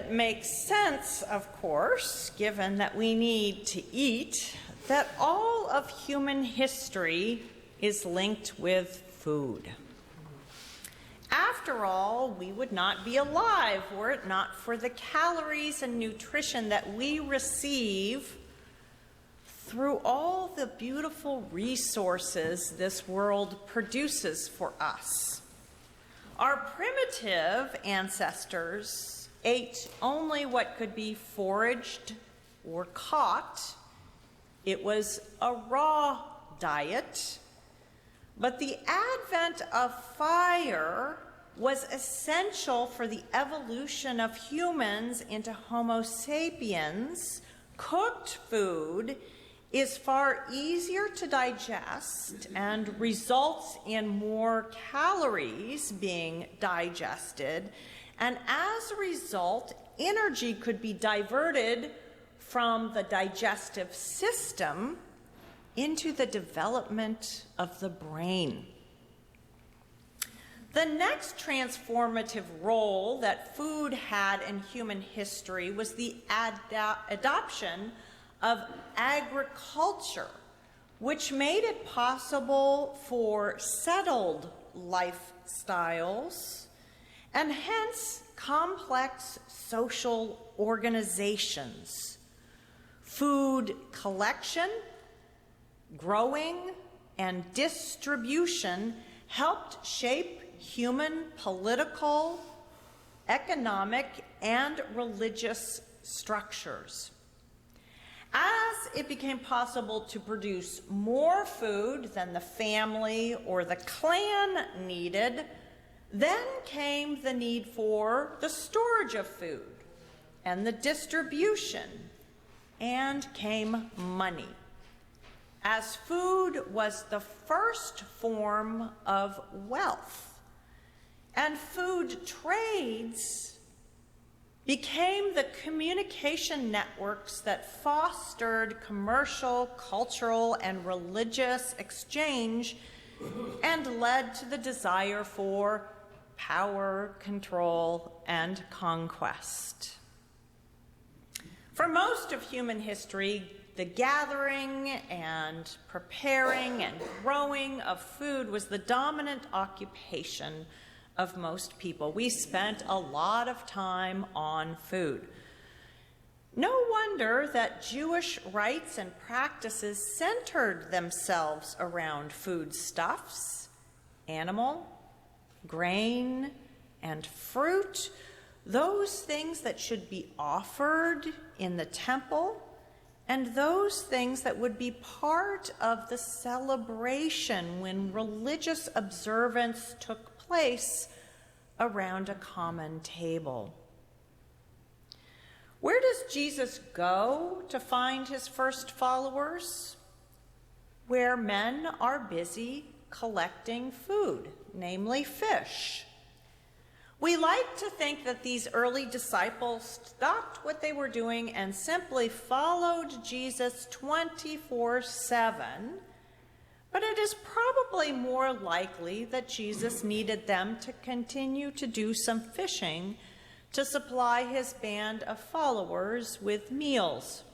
it makes sense, of course, given that we need to eat, that all of human history is linked with food. After all, we would not be alive were it not for the calories and nutrition that we receive through all the beautiful resources this world produces for us. Our primitive ancestors ate only what could be foraged or caught. It was a raw diet, but the advent of fire was essential for the evolution of humans into Homo sapiens. Cooked food is far easier to digest and results in more calories being digested. And as a result, energy could be diverted from the digestive system into the development of the brain. The next transformative role that food had in human history was the adoption of agriculture, which made it possible for settled lifestyles and hence complex social organizations. Food collection, growing, and distribution helped shape human political, economic, and religious structures. As it became possible to produce more food than the family or the clan needed, then came the need for the storage of food and the distribution, and came money, as food was the first form of wealth, and food trades became the communication networks that fostered commercial, cultural, and religious exchange and led to the desire for power, control, and conquest. For most of human history, the gathering and preparing and growing of food was the dominant occupation of most people. We spent a lot of time on food. No wonder that Jewish rites and practices centered themselves around foodstuffs, animal, grain, and fruit, those things that should be offered in the temple, and those things that would be part of the celebration when religious observance took place around a common table. Where does Jesus go to find his first followers? Where men are busy collecting food, namely fish. We like to think that these early disciples stopped what they were doing and simply followed Jesus 24/7, but it is probably more likely that Jesus needed them to continue to do some fishing to supply his band of followers with meals.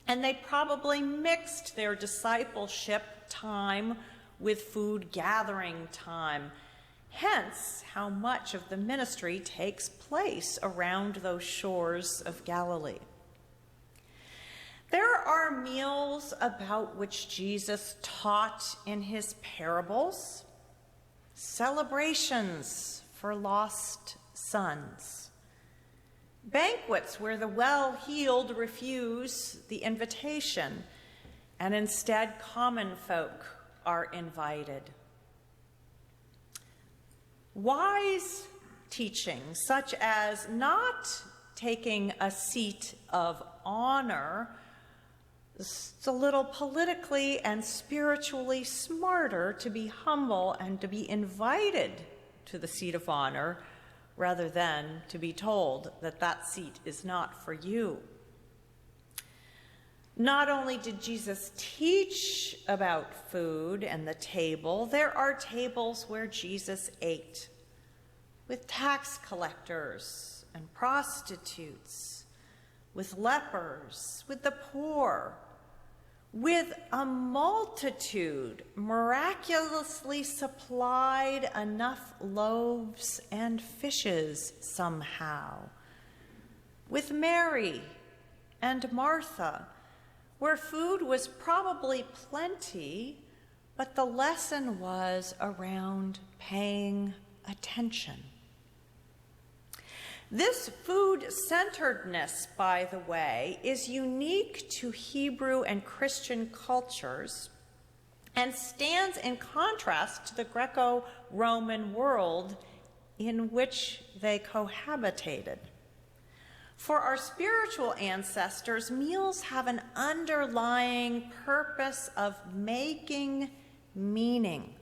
And they probably mixed their discipleship time with food gathering time. Hence, how much of the ministry takes place around those shores of Galilee. There are meals about which Jesus taught in his parables, celebrations for lost sons, banquets where the well-heeled refuse the invitation, and instead common folk are invited. Wise teaching, such as not taking a seat of honor, it's a little politically and spiritually smarter to be humble and to be invited to the seat of honor rather than to be told that that seat is not for you. Not only did Jesus teach about food and the table, there are tables where Jesus ate with tax collectors and prostitutes, with lepers, with the poor, with a multitude, miraculously supplied enough loaves and fishes somehow, with Mary and Martha, where food was probably plenty, but the lesson was around paying attention. This food-centeredness, by the way, is unique to Hebrew and Christian cultures and stands in contrast to the Greco-Roman world in which they cohabitated. For our spiritual ancestors, meals have an underlying purpose of making meaning.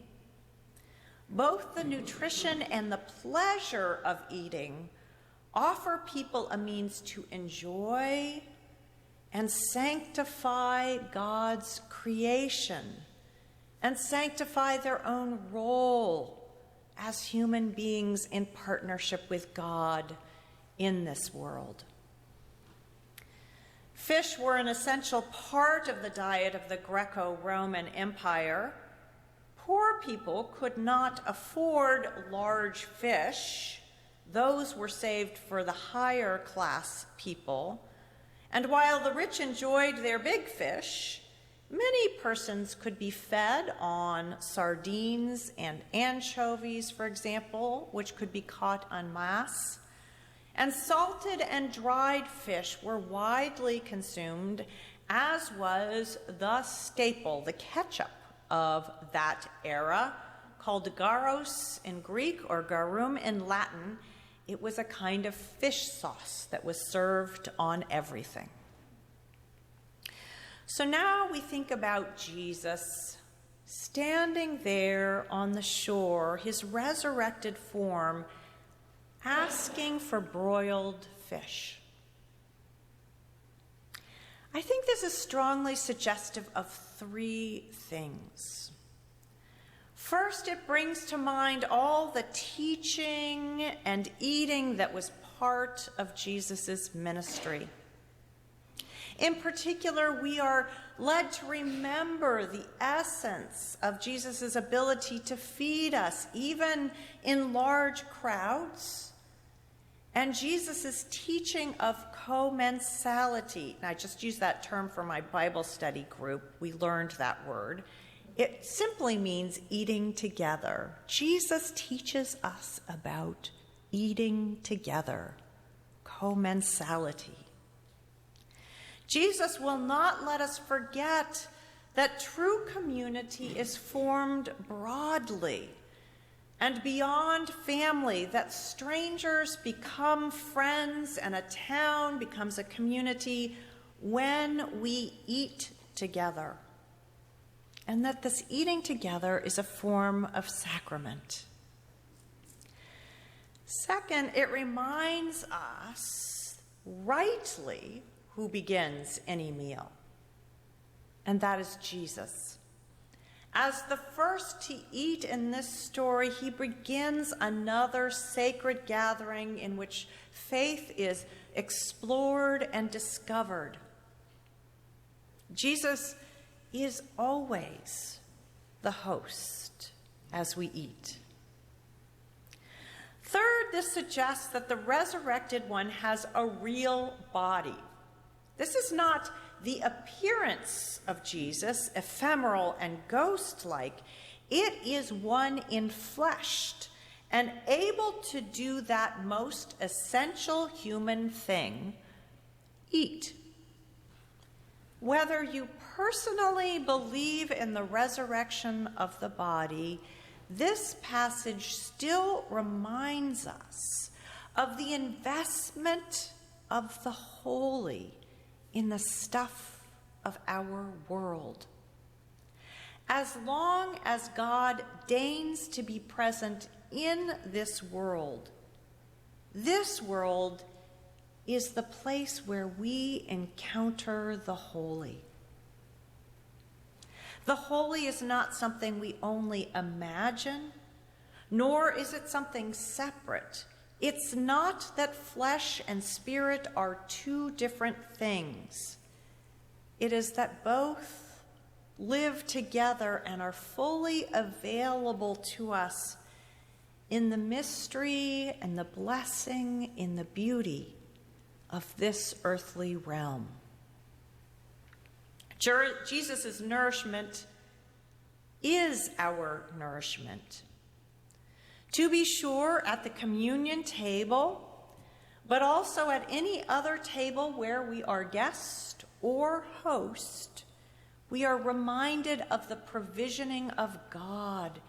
Both the nutrition and the pleasure of eating offer people a means to enjoy and sanctify God's creation and sanctify their own role as human beings in partnership with God in this world. Fish were an essential part of the diet of the Greco-Roman Empire. Poor people could not afford large fish. Those were saved for the higher class people. And while the rich enjoyed their big fish, many persons could be fed on sardines and anchovies, for example, which could be caught en masse. And salted and dried fish were widely consumed, as was the staple, the ketchup of that era, called gyros in Greek or garum in Latin. It was a kind of fish sauce that was served on everything. So now we think about Jesus standing there on the shore, his resurrected form, asking for broiled fish. I think this is strongly suggestive of three things. First, it brings to mind all the teaching and eating that was part of Jesus' ministry. In particular, we are led to remember the essence of Jesus' ability to feed us, even in large crowds, and Jesus' teaching of commensality. And I just used that term for my Bible study group. We learned that word. It simply means eating together. Jesus teaches us about eating together, commensality. Jesus will not let us forget that true community is formed broadly and beyond family, that strangers become friends and a town becomes a community when we eat together. And that this eating together is a form of sacrament. Second, it reminds us rightly who begins any meal, and that is Jesus. As the first to eat in this story, he begins another sacred gathering in which faith is explored and discovered. Jesus is always the host as we eat. Third, this suggests that the resurrected one has a real body. This is not the appearance of Jesus, ephemeral and ghost-like. It is one enfleshed and able to do that most essential human thing, eat. Whether you personally believe in the resurrection of the body, this passage still reminds us of the investment of the holy in the stuff of our world. As long as God deigns to be present in this world is the place where we encounter the holy. The holy is not something we only imagine, nor is it something separate. It's not that flesh and spirit are two different things. It is that both live together and are fully available to us in the mystery and the blessing, in the beauty of this earthly realm. Jesus' nourishment is our nourishment. To be sure, at the communion table, but also at any other table where we are guest or host, we are reminded of the provisioning of God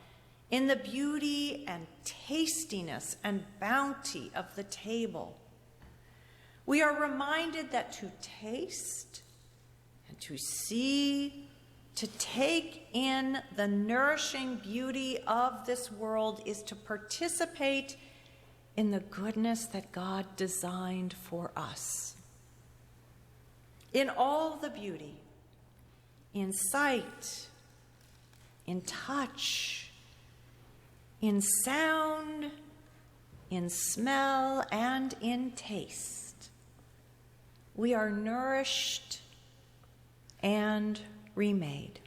in the beauty and tastiness and bounty of the table. We are reminded that to taste and to see, to take in the nourishing beauty of this world is to participate in the goodness that God designed for us. In all the beauty, in sight, in touch, in sound, in smell, and in taste, we are nourished and remade.